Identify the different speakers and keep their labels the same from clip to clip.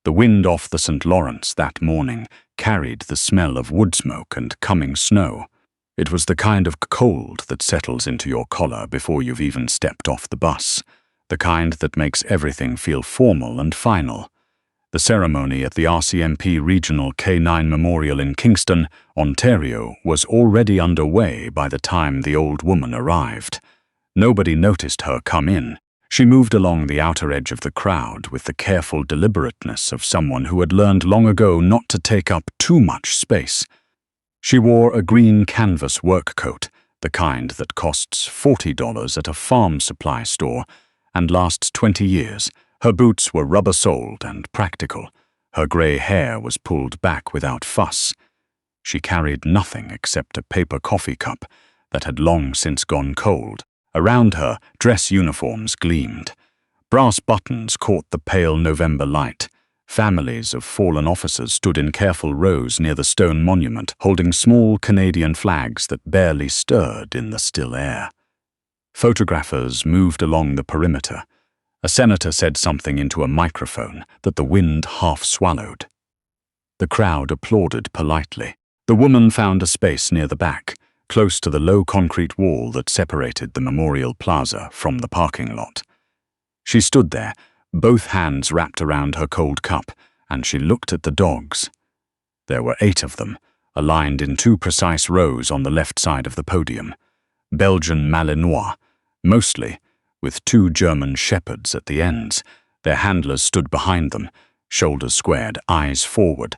Speaker 1: The wind off the St. Lawrence that morning carried the smell of wood smoke and coming snow. It was the kind of cold that settles into your collar before you've even stepped off the bus, the kind that makes everything feel formal and final. The ceremony at the RCMP Regional K9 Memorial in Kingston, Ontario, was already underway by the time the old woman arrived. Nobody noticed her come in. She moved along the outer edge of the crowd with the careful deliberateness of someone who had learned long ago not to take up too much space. She wore a green canvas work coat, the kind that costs $40 at a farm supply store and lasts 20 years. Her boots were rubber-soled and practical. Her grey hair was pulled back without fuss. She carried nothing except a paper coffee cup that had long since gone cold. Around her, dress uniforms gleamed. Brass buttons caught the pale November light. Families of fallen officers stood in careful rows near the stone monument, holding small Canadian flags that barely stirred in the still air. Photographers moved along the perimeter. A senator said something into a microphone that the wind half swallowed. The crowd applauded politely. The woman found a space near the back, close to the low concrete wall that separated the Memorial Plaza from the parking lot. She stood there, both hands wrapped around her cold cup, and she looked at the dogs. There were 8 of them, aligned in 2 precise rows on the left side of the podium. Belgian Malinois, mostly, with 2 German shepherds at the ends. Their handlers stood behind them, shoulders squared, eyes forward.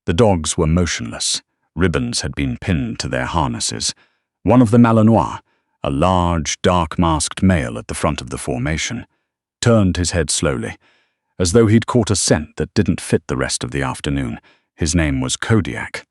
Speaker 1: The dogs were motionless. Ribbons had been pinned to their harnesses. One of the Malinois, a large, dark-masked male at the front of the formation, turned his head slowly, as though he'd caught a scent that didn't fit the rest of the afternoon. His name was Kodiak.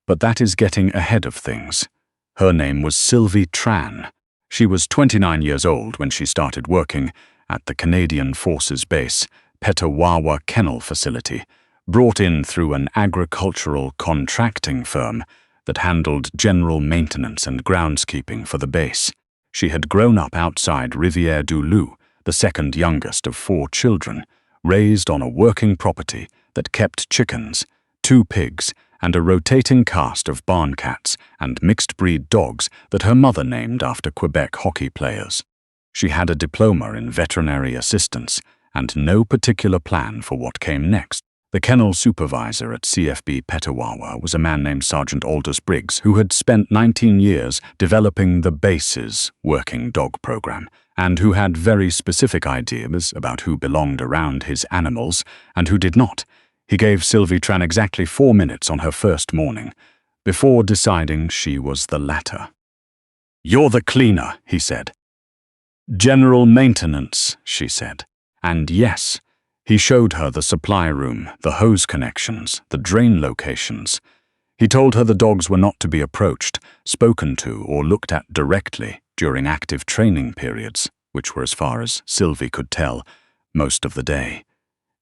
Speaker 1: But that is getting ahead of things. Her name was Sylvie Tran. She was 29 years old when she started working at the Canadian Forces Base, Petawawa Kennel Facility, brought in through an agricultural contracting firm that handled general maintenance and groundskeeping for the base. She had grown up outside Rivière-du-Loup, the second youngest of 4 children, raised on a working property that kept chickens, 2 pigs, and a rotating cast of barn cats and mixed-breed dogs that her mother named after Quebec hockey players. She had a diploma in veterinary assistance and no particular plan for what came next. The kennel supervisor at CFB Petawawa was a man named Sergeant Aldous Briggs, who had spent 19 years developing the base's working dog program, and who had very specific ideas about who belonged around his animals and who did not. He gave Sylvie Tran exactly 4 minutes on her first morning, before deciding she was the latter. "You're the cleaner," he said. "General maintenance," she said. And yes, he showed her the supply room, the hose connections, the drain locations. He told her the dogs were not to be approached, spoken to, or looked at directly during active training periods, which were, as far as Sylvie could tell, most of the day.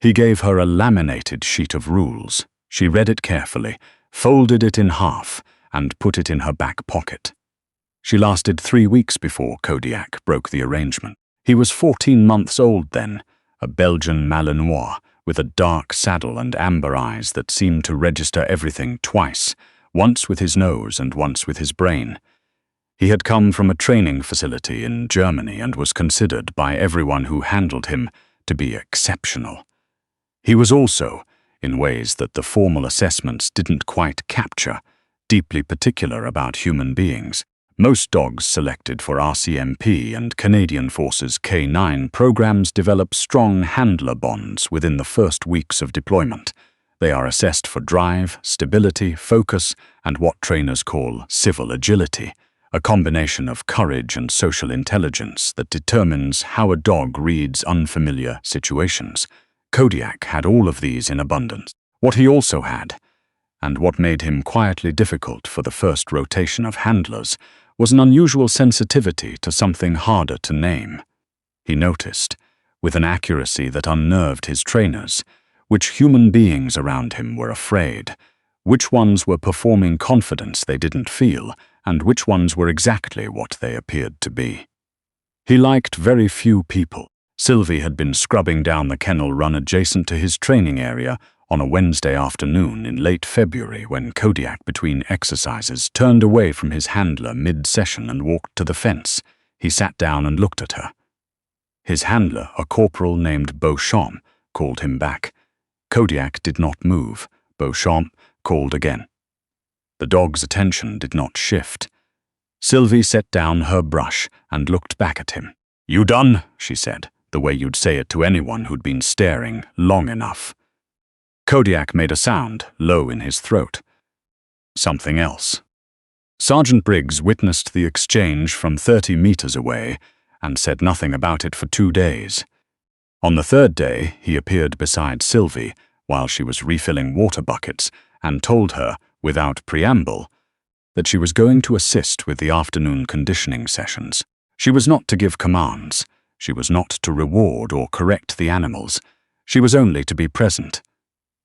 Speaker 1: He gave her a laminated sheet of rules. She read it carefully, folded it in half, and put it in her back pocket. She lasted 3 weeks before Kodiak broke the arrangement. He was 14 months old then, a Belgian Malinois with a dark saddle and amber eyes that seemed to register everything twice, once with his nose and once with his brain. He had come from a training facility in Germany and was considered by everyone who handled him to be exceptional. He was also, in ways that the formal assessments didn't quite capture, deeply particular about human beings. Most dogs selected for RCMP and Canadian Forces K9 programs develop strong handler bonds within the first weeks of deployment. They are assessed for drive, stability, focus, and what trainers call civil agility, a combination of courage and social intelligence that determines how a dog reads unfamiliar situations. Kodiak had all of these in abundance. What he also had, and what made him quietly difficult for the first rotation of handlers, was an unusual sensitivity to something harder to name. He noticed, with an accuracy that unnerved his trainers, which human beings around him were afraid, which ones were performing confidence they didn't feel, and which ones were exactly what they appeared to be. He liked very few people. Sylvie had been scrubbing down the kennel run adjacent to his training area On a Wednesday afternoon in late February, when Kodiak, between exercises, turned away from his handler mid-session and walked to the fence, he sat down and looked at her. His handler, a corporal named Beauchamp, called him back. Kodiak did not move. Beauchamp called again. The dog's attention did not shift. Sylvie set down her brush and looked back at him. "You done?" she said, the way you'd say it to anyone who'd been staring long enough. Kodiak made a sound, low in his throat. Something else. Sergeant Briggs witnessed the exchange from 30 meters away and said nothing about it for 2 days. On the third day, he appeared beside Sylvie while she was refilling water buckets and told her, without preamble, that she was going to assist with the afternoon conditioning sessions. She was not to give commands. She was not to reward or correct the animals. She was only to be present.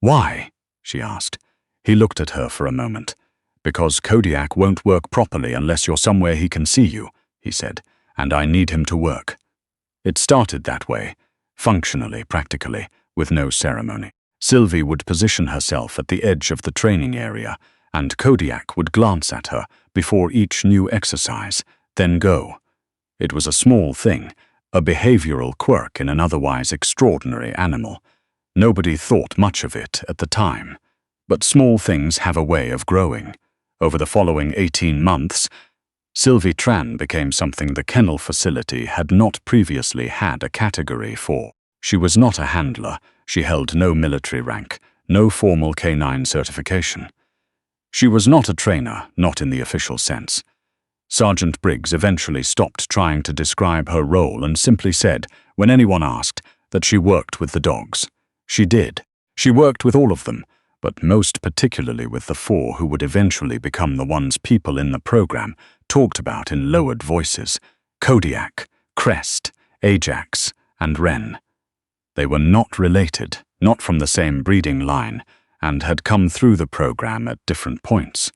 Speaker 1: "Why?" she asked. He looked at her for a moment. "Because Kodiak won't work properly unless you're somewhere he can see you," he said, "and I need him to work." It started that way, functionally, practically, with no ceremony. Sylvie would position herself at the edge of the training area, and Kodiak would glance at her before each new exercise, then go. It was a small thing, a behavioral quirk in an otherwise extraordinary animal. Nobody thought much of it at the time. But small things have a way of growing. Over the following 18 months, Sylvie Tran became something the kennel facility had not previously had a category for. She was not a handler. She held no military rank, no formal canine certification. She was not a trainer, not in the official sense. Sergeant Briggs eventually stopped trying to describe her role and simply said, when anyone asked, that she worked with the dogs. She did. She worked with all of them, but most particularly with the 4 who would eventually become the ones people in the program talked about in lowered voices: Kodiak, Crest, Ajax, and Wren. They were not related, not from the same breeding line, and had come through the program at different points.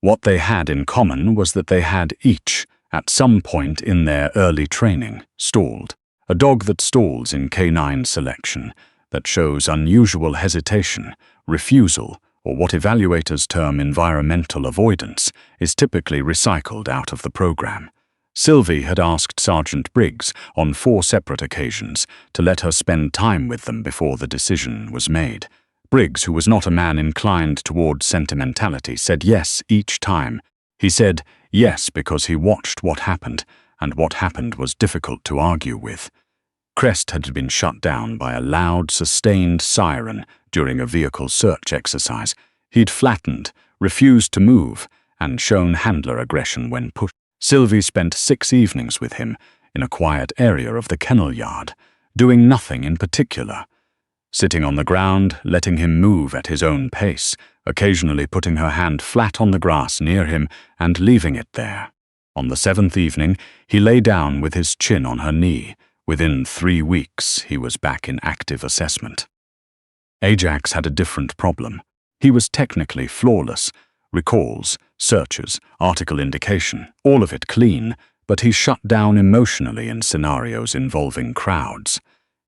Speaker 1: What they had in common was that they had each, at some point in their early training, stalled. A dog that stalls in canine selection, that shows unusual hesitation, refusal, or what evaluators term environmental avoidance, is typically recycled out of the program. Sylvie had asked Sergeant Briggs on 4 separate occasions to let her spend time with them before the decision was made. Briggs, who was not a man inclined toward sentimentality, said yes each time. He said yes because he watched what happened, and what happened was difficult to argue with. Crest had been shut down by a loud, sustained siren during a vehicle search exercise. He'd flattened, refused to move, and shown handler aggression when pushed. Sylvie spent 6 evenings with him in a quiet area of the kennel yard, doing nothing in particular. Sitting on the ground, letting him move at his own pace, occasionally putting her hand flat on the grass near him and leaving it there. On the 7th evening, he lay down with his chin on her knee. Within 3 weeks, he was back in active assessment. Ajax had a different problem. He was technically flawless. Recalls, searches, article indication, all of it clean, but he shut down emotionally in scenarios involving crowds.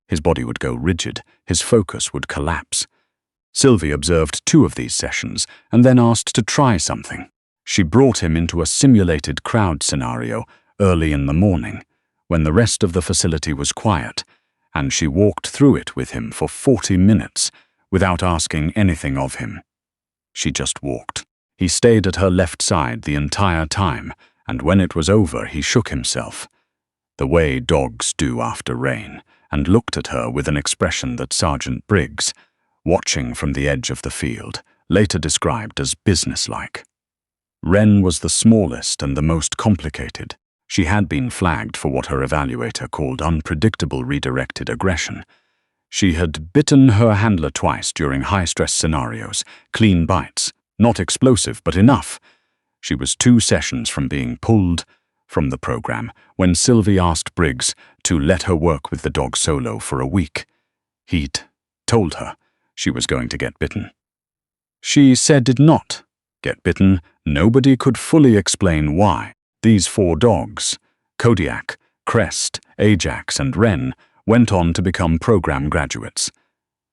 Speaker 1: His body would go rigid, his focus would collapse. Sylvie observed 2 of these sessions and then asked to try something. She brought him into a simulated crowd scenario early in the morning, when the rest of the facility was quiet, and she walked through it with him for 40 minutes without asking anything of him. She just walked. He stayed at her left side the entire time, and when it was over, he shook himself, the way dogs do after rain, and looked at her with an expression that Sergeant Briggs, watching from the edge of the field, later described as businesslike. Wren was the smallest and the most complicated. She had been flagged for what her evaluator called unpredictable redirected aggression. She had bitten her handler twice during high-stress scenarios, clean bites, not explosive but enough. She was 2 sessions from being pulled from the program when Sylvie asked Briggs to let her work with the dog solo for a week. He'd told her she was going to get bitten. She said did not get bitten. Nobody could fully explain why. These 4 dogs, Kodiak, Crest, Ajax, and Wren, went on to become program graduates.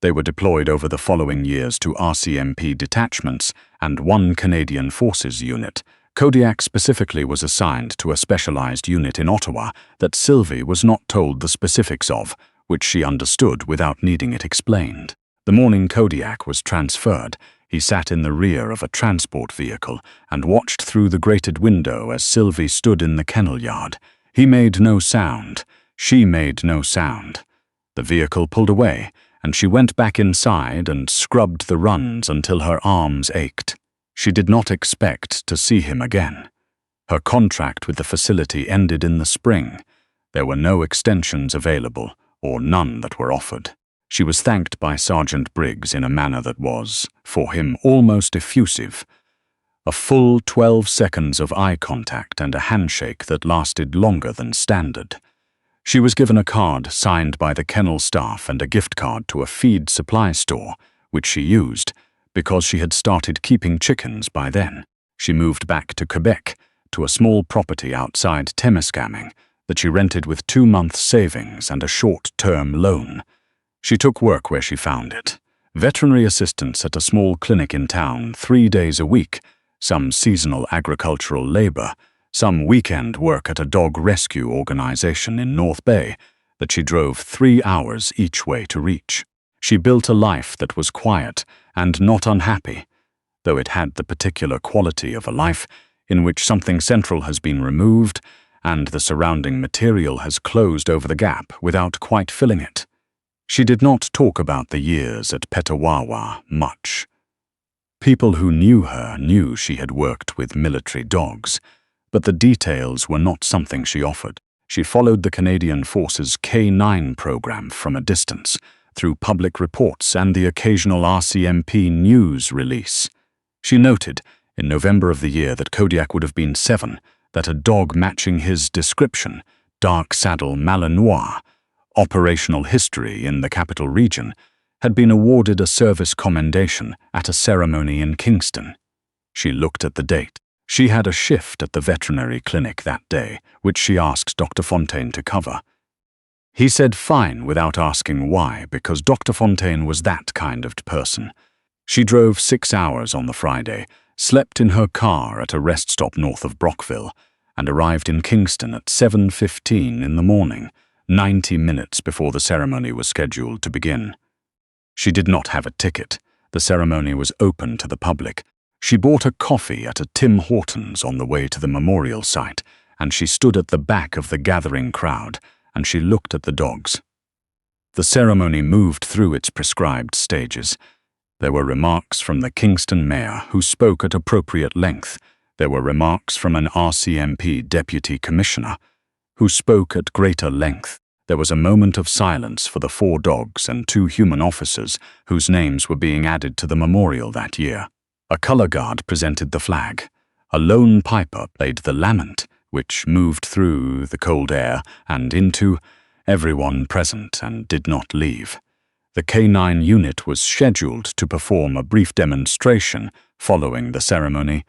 Speaker 1: They were deployed over the following years to RCMP detachments and one Canadian Forces unit. Kodiak specifically was assigned to a specialized unit in Ottawa that Sylvie was not told the specifics of, which she understood without needing it explained. The morning Kodiak was transferred, he sat in the rear of a transport vehicle and watched through the grated window as Sylvie stood in the kennel yard. He made no sound. She made no sound. The vehicle pulled away, and she went back inside and scrubbed the runs until her arms ached. She did not expect to see him again. Her contract with the facility ended in the spring. There were no extensions available, or none that were offered. She was thanked by Sergeant Briggs in a manner that was, for him, almost effusive. A full 12 seconds of eye contact and a handshake that lasted longer than standard. She was given a card signed by the kennel staff and a gift card to a feed supply store, which she used, because she had started keeping chickens by then. She moved back to Quebec, to a small property outside Temiskaming that she rented with 2 months' savings and a short-term loan. She took work where she found it. Veterinary assistance at a small clinic in town 3 days a week, some seasonal agricultural labor, some weekend work at a dog rescue organization in North Bay that she drove 3 hours each way to reach. She built a life that was quiet and not unhappy, though it had the particular quality of a life in which something central has been removed and the surrounding material has closed over the gap without quite filling it. She did not talk about the years at Petawawa much. People who knew her knew she had worked with military dogs, but the details were not something she offered. She followed the Canadian Forces K9 program from a distance, through public reports and the occasional RCMP news release. She noted, in November of the year that Kodiak would have been 7, that a dog matching his description, dark saddle Malinois, operational history in the capital region, had been awarded a service commendation at a ceremony in Kingston. She looked at the date. She had a shift at the veterinary clinic that day, which she asked Dr. Fontaine to cover. He said fine without asking why, because Dr. Fontaine was that kind of person. She drove 6 hours on the Friday, slept in her car at a rest stop north of Brockville, and arrived in Kingston at 7:15 in the morning, 90 minutes before the ceremony was scheduled to begin. She did not have a ticket. The ceremony was open to the public. She bought a coffee at a Tim Hortons on the way to the memorial site, and she stood at the back of the gathering crowd, and she looked at the dogs. The ceremony moved through its prescribed stages. There were remarks from the Kingston mayor, who spoke at appropriate length. There were remarks from an RCMP deputy commissioner, who spoke at greater length. There was a moment of silence for the 4 dogs and 2 human officers whose names were being added to the memorial that year. A color guard presented the flag. A lone piper played the lament, which moved through the cold air and into everyone present and did not leave. The K9 unit was scheduled to perform a brief demonstration following the ceremony,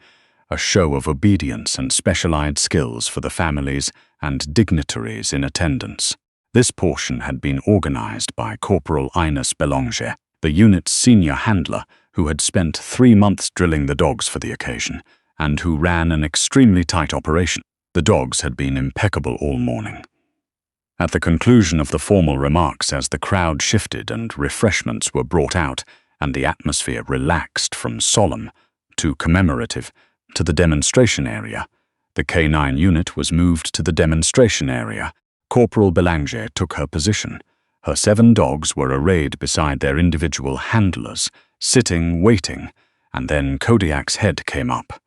Speaker 1: a show of obedience and specialized skills for the families and dignitaries in attendance. This portion had been organized by Corporal Ines Belanger, the unit's senior handler, who had spent 3 months drilling the dogs for the occasion, and who ran an extremely tight operation. The dogs had been impeccable all morning. At the conclusion of the formal remarks, as the crowd shifted and refreshments were brought out, and the atmosphere relaxed from solemn to commemorative to the demonstration area, the K9 unit was moved to the demonstration area. Corporal Belanger took her position. Her 7 dogs were arrayed beside their individual handlers, sitting, waiting, and then Kodiak's head came up.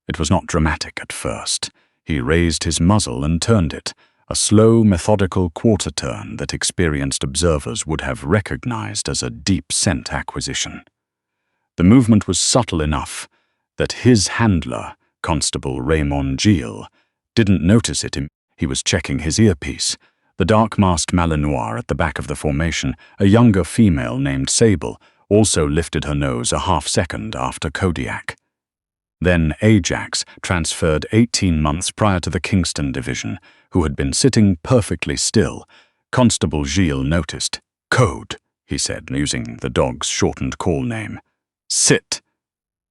Speaker 1: It was not dramatic at first. He raised his muzzle and turned it, a slow, methodical quarter turn that experienced observers would have recognized as a deep scent acquisition. The movement was subtle enough that his handler, Constable Raymond Gilles, didn't notice it. He was checking his earpiece. The dark-masked Malinois at the back of the formation, a younger female named Sable, also lifted her nose a half-second after Kodiak. Then Ajax, transferred 18 months prior to the Kingston Division, who had been sitting perfectly still. Constable Gilles noticed. "Code," he said, using the dog's shortened call name. Sit.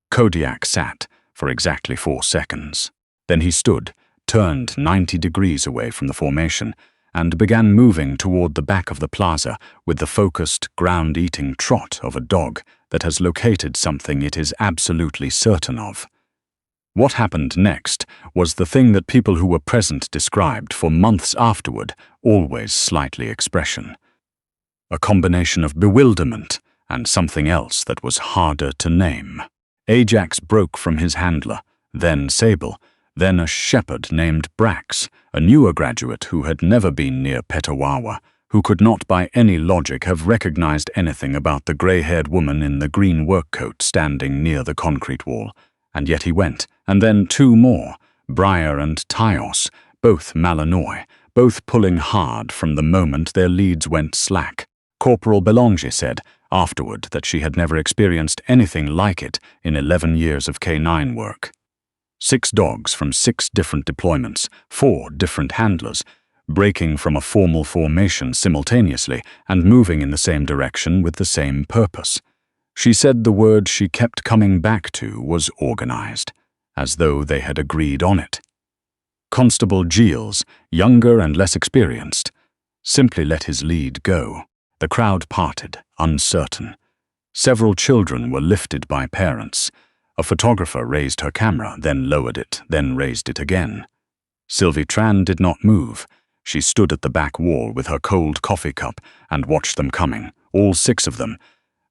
Speaker 1: Kodiak sat for exactly 4 seconds. Then he stood, turned 90 degrees away from the formation, and began moving toward the back of the plaza with the focused, ground-eating trot of a dog that has located something it is absolutely certain of. What happened next was the thing that people who were present described for months afterward, always slightly expression. A combination of bewilderment and something else that was harder to name. Ajax broke from his handler, then Sable, then a shepherd named Brax, a newer graduate who had never been near Petawawa, who could not by any logic have recognized anything about the grey-haired woman in the green work coat standing near the concrete wall. And yet he went, and then 2 more, Briar and Tyos, both Malinois, both pulling hard from the moment their leads went slack. Corporal Belanger said afterward that she had never experienced anything like it in 11 years of K9 work. 6 dogs from 6 different deployments, 4 different handlers, breaking from a formal formation simultaneously and moving in the same direction with the same purpose. She said the word she kept coming back to was organized, as though they had agreed on it. Constable Giles, younger and less experienced, simply let his lead go. The crowd parted, uncertain. Several children were lifted by parents. A photographer raised her camera, then lowered it, then raised it again. Sylvie Tran did not move. She stood at the back wall with her cold coffee cup and watched them coming, all 6 of them,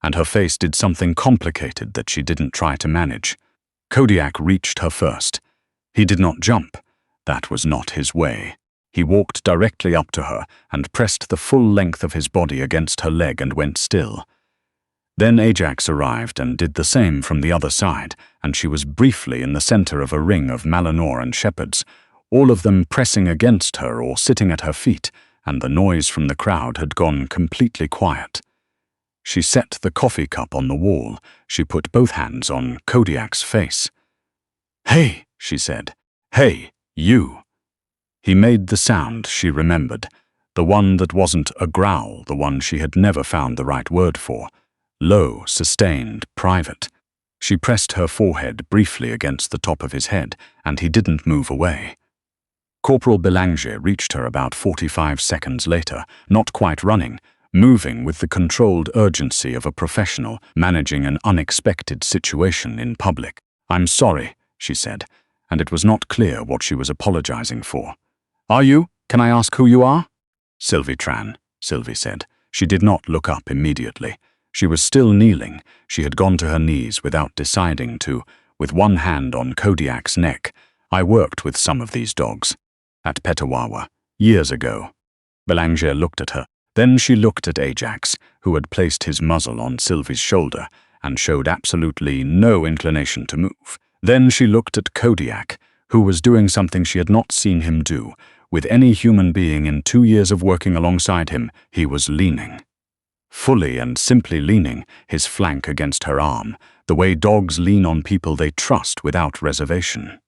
Speaker 1: and her face did something complicated that she didn't try to manage. Kodiak reached her first. He did not jump. That was not his way. He walked directly up to her and pressed the full length of his body against her leg and went still. Then Ajax arrived and did the same from the other side, and she was briefly in the center of a ring of Malinois and shepherds, all of them pressing against her or sitting at her feet, and the noise from the crowd had gone completely quiet. She set the coffee cup on the wall. She put both hands on Kodiak's face. "Hey," she said. "Hey, you." He made the sound she remembered, the one that wasn't a growl, the one she had never found the right word for. Low, sustained, private. She pressed her forehead briefly against the top of his head, and he didn't move away. Corporal Belanger reached her about 45 seconds later, not quite running, moving with the controlled urgency of a professional managing an unexpected situation in public. "I'm sorry," she said, and it was not clear what she was apologizing for. "Are you? Can I ask who you are?" "Sylvie Tran," Sylvie said. She did not look up immediately. She was still kneeling. She had gone to her knees without deciding to, with one hand on Kodiak's neck. "I worked with some of these dogs. At Petawawa, years ago." Belanger looked at her. Then she looked at Ajax, who had placed his muzzle on Sylvie's shoulder and showed absolutely no inclination to move. Then she looked at Kodiak, who was doing something she had not seen him do. With any human being in 2 years of working alongside him, he was leaning. Fully and simply leaning, his flank against her arm, the way dogs lean on people they trust without reservation.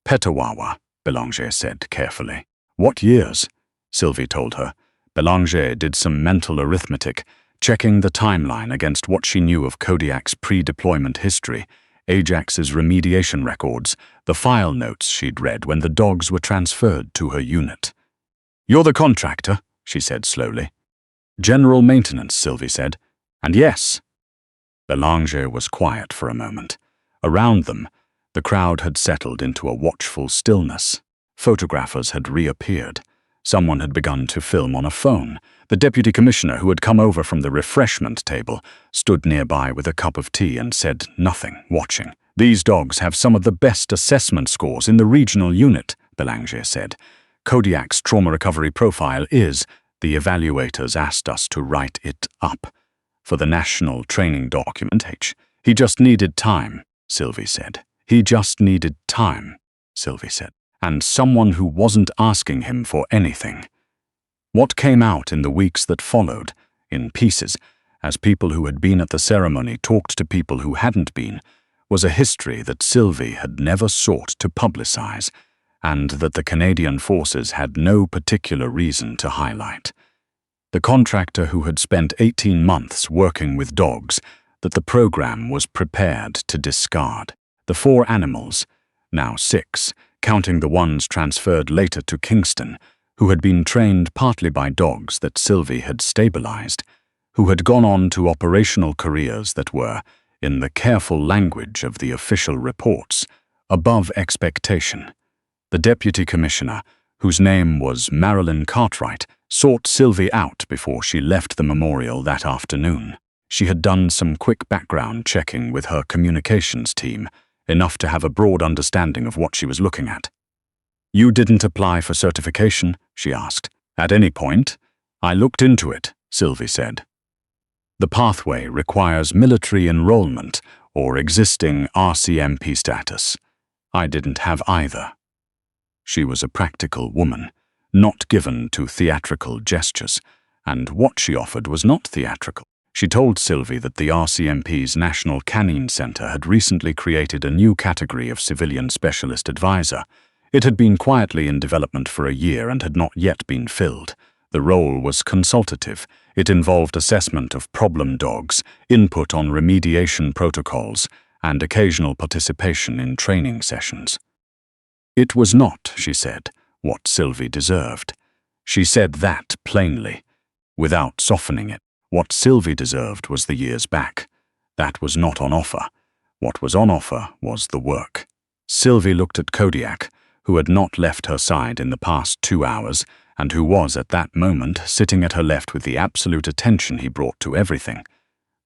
Speaker 1: "Petawawa," Belanger said carefully. "What years?" Sylvie told her. Belanger did some mental arithmetic, checking the timeline against what she knew of Kodiak's pre-deployment history, Ajax's remediation records, the file notes she'd read when the dogs were transferred to her unit. "You're the contractor," she said slowly. "General maintenance," Sylvie said. "And yes." Belanger was quiet for a moment. Around them, the crowd had settled into a watchful stillness. Photographers had reappeared. Someone had begun to film on a phone. The deputy commissioner, who had come over from the refreshment table, stood nearby with a cup of tea and said nothing, watching. "These dogs have some of the best assessment scores in the regional unit," Belanger said. "Kodiak's trauma recovery profile is, the evaluators asked us to write it up. For the national training document, He just needed time," Sylvie said. "He just needed time," Sylvie said. "And someone who wasn't asking him for anything." What came out in the weeks that followed, in pieces, as people who had been at the ceremony talked to people who hadn't been, was a history that Sylvie had never sought to publicize, and that the Canadian forces had no particular reason to highlight. The contractor who had spent 18 months working with dogs that the program was prepared to discard. The 4 animals, now 6, counting the ones transferred later to Kingston, who had been trained partly by dogs that Sylvie had stabilized, who had gone on to operational careers that were, in the careful language of the official reports, above expectation. The deputy commissioner, whose name was Marilyn Cartwright, sought Sylvie out before she left the memorial that afternoon. She had done some quick background checking with her communications team, enough to have a broad understanding of what she was looking at. "You didn't apply for certification?" she asked. "At any point?" "I looked into it," Sylvie said. "The pathway requires military enrollment or existing RCMP status. I didn't have either." She was a practical woman, not given to theatrical gestures, and what she offered was not theatrical. She told Sylvie that the RCMP's National Canine Center had recently created a new category of civilian specialist advisor. It had been quietly in development for a year and had not yet been filled. The role was consultative. It involved assessment of problem dogs, input on remediation protocols, and occasional participation in training sessions. It was not, she said, what Sylvie deserved. She said that plainly, without softening it. What Sylvie deserved was the years back. That was not on offer. What was on offer was the work. Sylvie looked at Kodiak, who had not left her side in the past 2 hours, and who was at that moment sitting at her left with the absolute attention he brought to everything,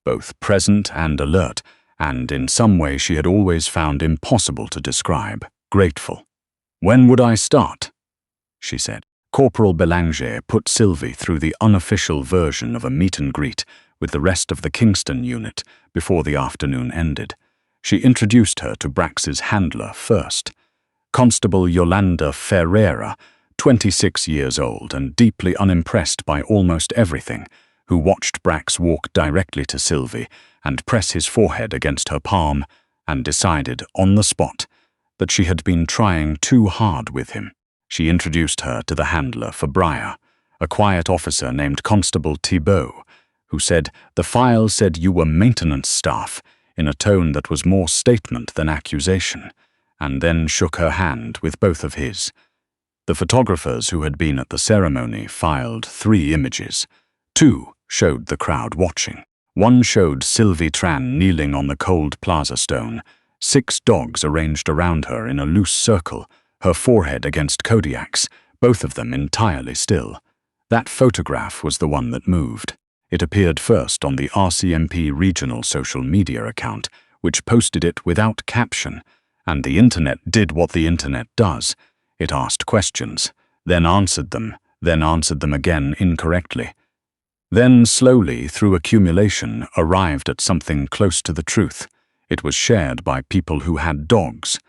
Speaker 1: both present and alert, and in some way she had always found impossible to describe, grateful. "When would I start?" she said. Corporal Belanger put Sylvie through the unofficial version of a meet and greet with the rest of the Kingston unit before the afternoon ended. She introduced her to Brax's handler first. Constable Yolanda Ferreira, 26 years old and deeply unimpressed by almost everything, who watched Brax walk directly to Sylvie and press his forehead against her palm and decided, on the spot, that she had been trying too hard with him. She introduced her to the handler for Briar, a quiet officer named Constable Thibault, who said, "The file said you were maintenance staff," in a tone that was more statement than accusation, and then shook her hand with both of his. The photographers who had been at the ceremony filed 3 images. 2 showed the crowd watching. One showed Sylvie Tran kneeling on the cold plaza stone, 6 dogs arranged around her in a loose circle, her forehead against Kodiak's, both of them entirely still. That photograph was the one that moved. It appeared first on the RCMP regional social media account, which posted it without caption, and the internet did what the internet does. It asked questions, then answered them again incorrectly. Then slowly, through accumulation, arrived at something close to the truth. It was shared by people who had dogs,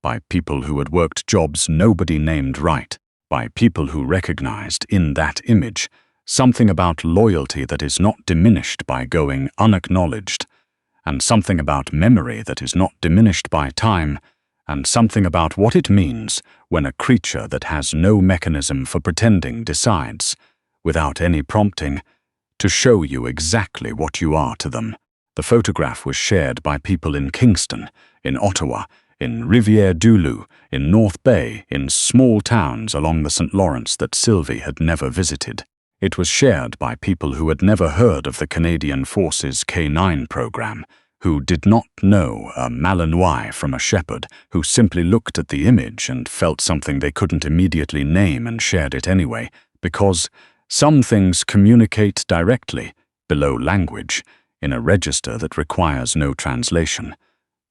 Speaker 1: by people who had worked jobs nobody named right, by people who recognized in that image something about loyalty that is not diminished by going unacknowledged, and something about memory that is not diminished by time, and something about what it means when a creature that has no mechanism for pretending decides, without any prompting, to show you exactly what you are to them. The photograph was shared by people in Kingston, in Ottawa, in Rivière-du-Loup, in North Bay, in small towns along the St. Lawrence that Sylvie had never visited. It was shared by people who had never heard of the Canadian Forces K9 program, who did not know a Malinois from a shepherd, who simply looked at the image and felt something they couldn't immediately name and shared it anyway, because some things communicate directly, below language, in a register that requires no translation.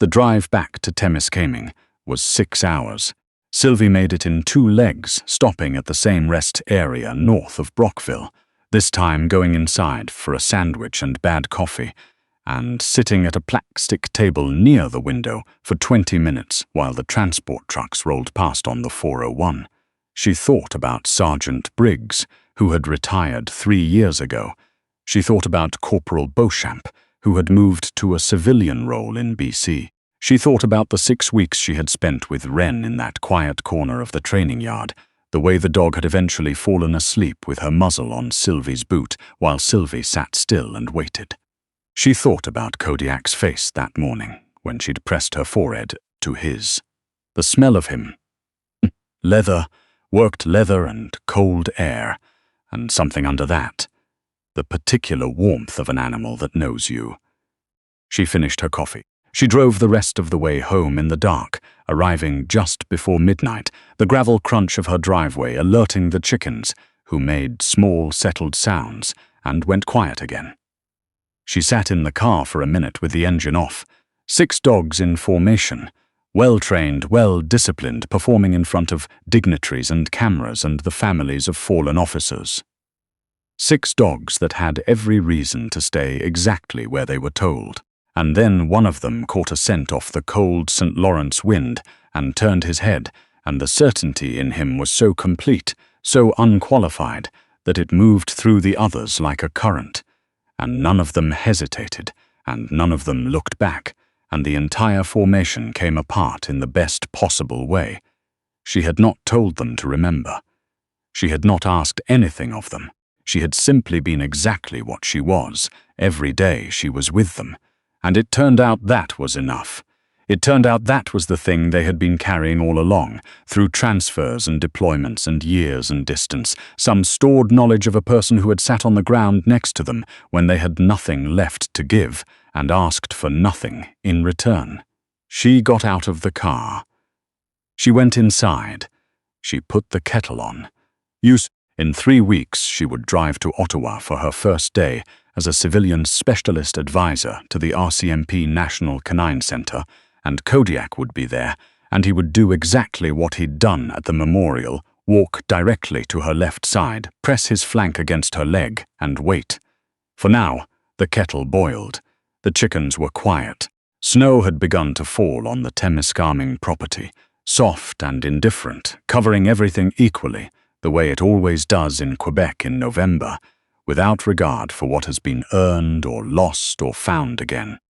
Speaker 1: The drive back to Temiskaming was 6 hours. Sylvie made it in 2 legs, stopping at the same rest area north of Brockville, this time going inside for a sandwich and bad coffee, and sitting at a plastic table near the window for 20 minutes while the transport trucks rolled past on the 401. She thought about Sergeant Briggs, who had retired 3 years ago. She thought about Corporal Beauchamp, who had moved to a civilian role in BC. She thought about the 6 weeks she had spent with Wren in that quiet corner of the training yard, the way the dog had eventually fallen asleep with her muzzle on Sylvie's boot while Sylvie sat still and waited. She thought about Kodiak's face that morning when she'd pressed her forehead to his. The smell of him. Leather, worked leather and cold air, and something under that. The particular warmth of an animal that knows you. She finished her coffee. She drove the rest of the way home in the dark, arriving just before midnight, the gravel crunch of her driveway alerting the chickens, who made small, settled sounds and went quiet again. She sat in the car for a minute with the engine off. 6 dogs in formation, well-trained, well-disciplined, performing in front of dignitaries and cameras and the families of fallen officers. 6 dogs that had every reason to stay exactly where they were told. And then one of them caught a scent off the cold St. Lawrence wind and turned his head, and the certainty in him was so complete, so unqualified, that it moved through the others like a current. And none of them hesitated, and none of them looked back, and the entire formation came apart in the best possible way. She had not told them to remember. She had not asked anything of them. She had simply been exactly what she was. Every day she was with them. And it turned out that was enough. It turned out that was the thing they had been carrying all along, through transfers and deployments and years and distance, some stored knowledge of a person who had sat on the ground next to them when they had nothing left to give and asked for nothing in return. She got out of the car. She went inside. She put the kettle on. In 3 weeks she would drive to Ottawa for her first day as a civilian specialist advisor to the RCMP National Canine Centre, and Kodiak would be there, and he would do exactly what he'd done at the memorial, walk directly to her left side, press his flank against her leg, and wait. For now, the kettle boiled. The chickens were quiet. Snow had begun to fall on the Temiskaming property, soft and indifferent, covering everything equally, the way it always does in Quebec in November, without regard for what has been earned or lost or found again.